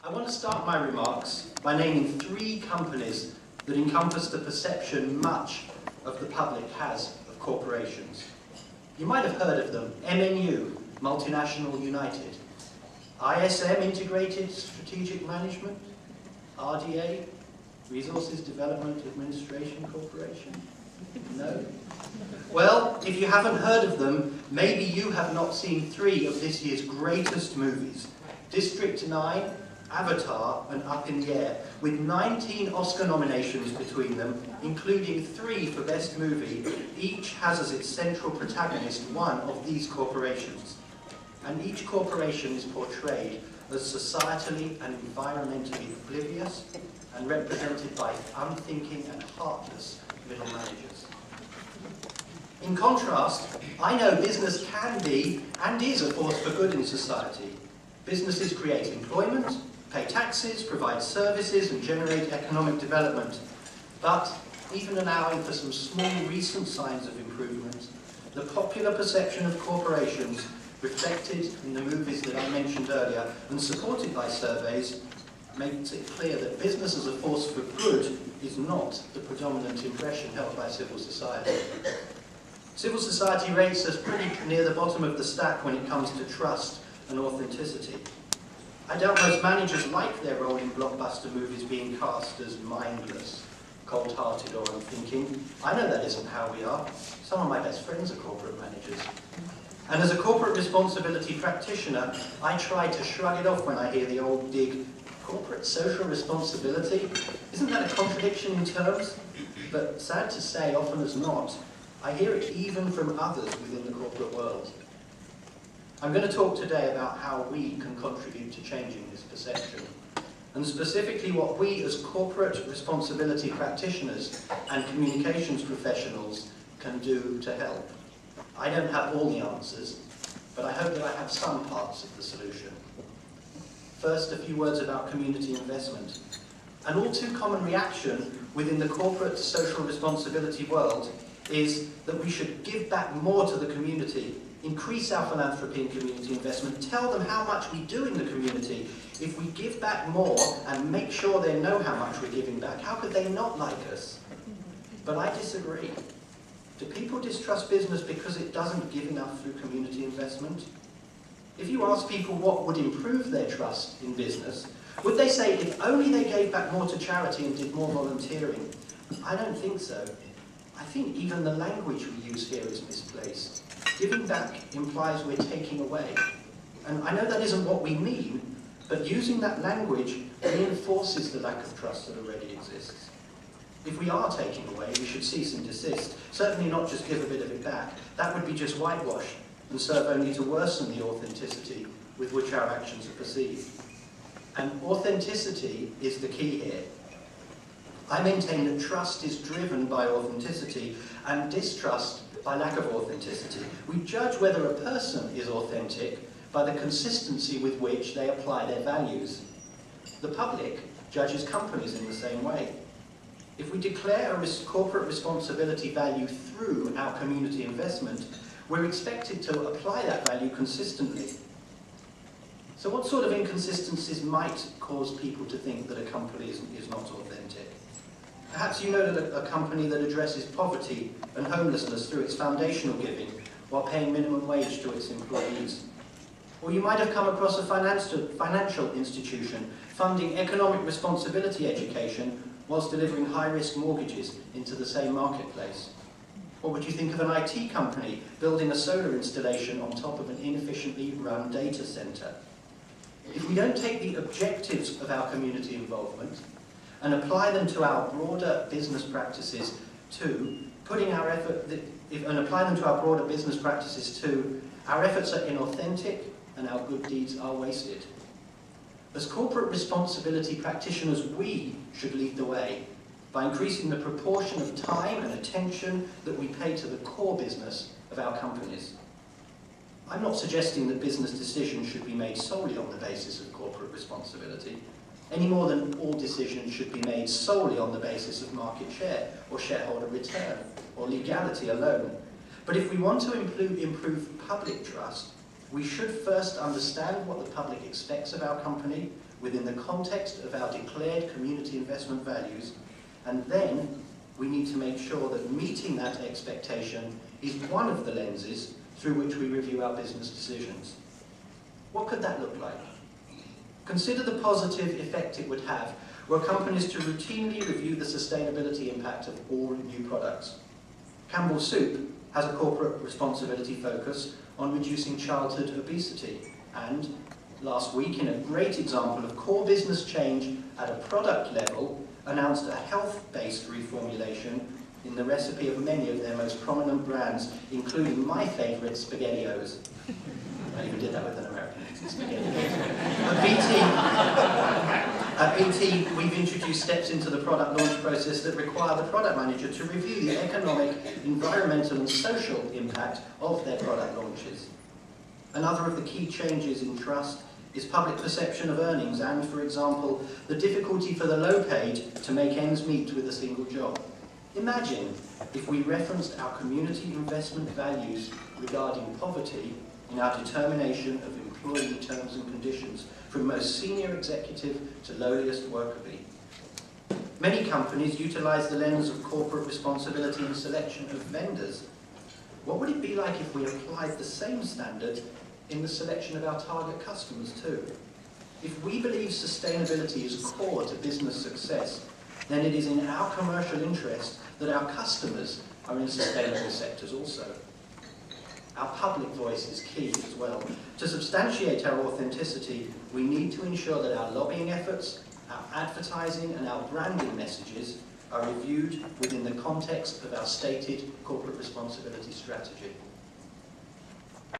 I want to start my remarks by naming 3 companies that encompass the perception much of the public has of corporations. You might have heard of them: MNU, Multinational United; ISM, Integrated Strategic Management; RDA, Resources Development Administration Corporation. No? Well, if you haven't heard of them, maybe you have not seen 3 of this year's greatest movies: District 9, Avatar, and Up in the Air, with 19 Oscar nominations between them, including 3 for Best Movie. Each has as its central protagonist one of these corporations. And each corporation is portrayed as societally and environmentally oblivious and represented by unthinking and heartless middle managers. In contrast, I know business can be and is a force for good in society. Businesses create employment, pay taxes, provide services, and generate economic development. But even allowing for some small recent signs of improvement, the popular perception of corporations, reflected in the movies that I mentioned earlier and supported by surveys, makes it clear that business as a force for good is not the predominant impression held by civil society. Civil society rates us pretty near the bottom of the stack when it comes to trust and authenticity. I doubt most managers like their role in blockbuster movies being cast as mindless, cold-hearted, or unthinking. I know that isn't how we are. Some of my best friends are corporate managers. And as a corporate responsibility practitioner, I try to shrug it off when I hear the old dig, corporate social responsibility? Isn't that a contradiction in terms? But sad to say, often as not, I hear it even from others within the corporate world. I'm going to talk today about how we can contribute to changing this perception, and specifically what we as corporate responsibility practitioners and communications professionals can do to help. I don't have all the answers, but I hope that I have some parts of the solution. First, a few words about community investment. An all too common reaction within the corporate social responsibility world is that we should give back more to the community, increase our philanthropy and community investment, tell them how much we do in the community. If we give back more and make sure they know how much we're giving back, how could they not like us? But I disagree. Do people distrust business because it doesn't give enough through community investment? If you ask people what would improve their trust in business, would they say if only they gave back more to charity and did more volunteering? I don't think so. I think even the language we use here is misplaced. Giving back implies we're taking away. And I know that isn't what we mean, but using that language reinforces the lack of trust that already exists. If we are taking away, we should cease and desist. Certainly not just give a bit of it back. That would be just whitewash and serve only to worsen the authenticity with which our actions are perceived. And authenticity is the key here. I maintain that trust is driven by authenticity and distrust by lack of authenticity. We judge whether a person is authentic by the consistency with which they apply their values. The public judges companies in the same way. If we declare a corporate responsibility value through our community investment, we're expected to apply that value consistently. So what sort of inconsistencies might cause people to think that a company is not authentic? Perhaps you know that a company that addresses poverty and homelessness through its foundational giving while paying minimum wage to its employees. Or you might have come across a financial institution funding economic responsibility education whilst delivering high-risk mortgages into the same marketplace. Or would you think of an IT company building a solar installation on top of an inefficiently run data center? If we don't take the objectives of our community involvement and apply them to our broader business practices too, our efforts are inauthentic and our good deeds are wasted. As corporate responsibility practitioners, we should lead the way by increasing the proportion of time and attention that we pay to the core business of our companies. I'm not suggesting that business decisions should be made solely on the basis of corporate responsibility, any more than all decisions should be made solely on the basis of market share or shareholder return or legality alone. But if we want to improve public trust, We should first understand what the public expects of our company within the context of our declared community investment values, and then we need to make sure that meeting that expectation is one of the lenses through which we review our business decisions. What could that look like? Consider the positive effect it would have were companies to routinely review the sustainability impact of all new products. Campbell's Soup has a corporate responsibility focus on reducing childhood obesity, and last week, in a great example of core business change at a product level, announced a health-based reformulation in the recipe of many of their most prominent brands, including my favourite, SpaghettiOs. I even did that with an American accent, SpaghettiOs. At BT, we've introduced steps into the product launch process that require the product manager to review the economic, environmental and social impact of their product launches. Another of the key changes in trust is public perception of earnings and, for example, the difficulty for the low-paid to make ends meet with a single job. Imagine if we referenced our community investment values regarding poverty in our determination of employee terms and conditions, from most senior executive to lowliest worker bee. Many companies utilise the lens of corporate responsibility in selection of vendors. What would it be like if we applied the same standard in the selection of our target customers too? If we believe sustainability is core to business success, then it is in our commercial interest that our customers are in sustainable sectors also. Our public voice is key as well. To substantiate our authenticity, we need to ensure that our lobbying efforts, our advertising and our branding messages are reviewed within the context of our stated corporate responsibility strategy.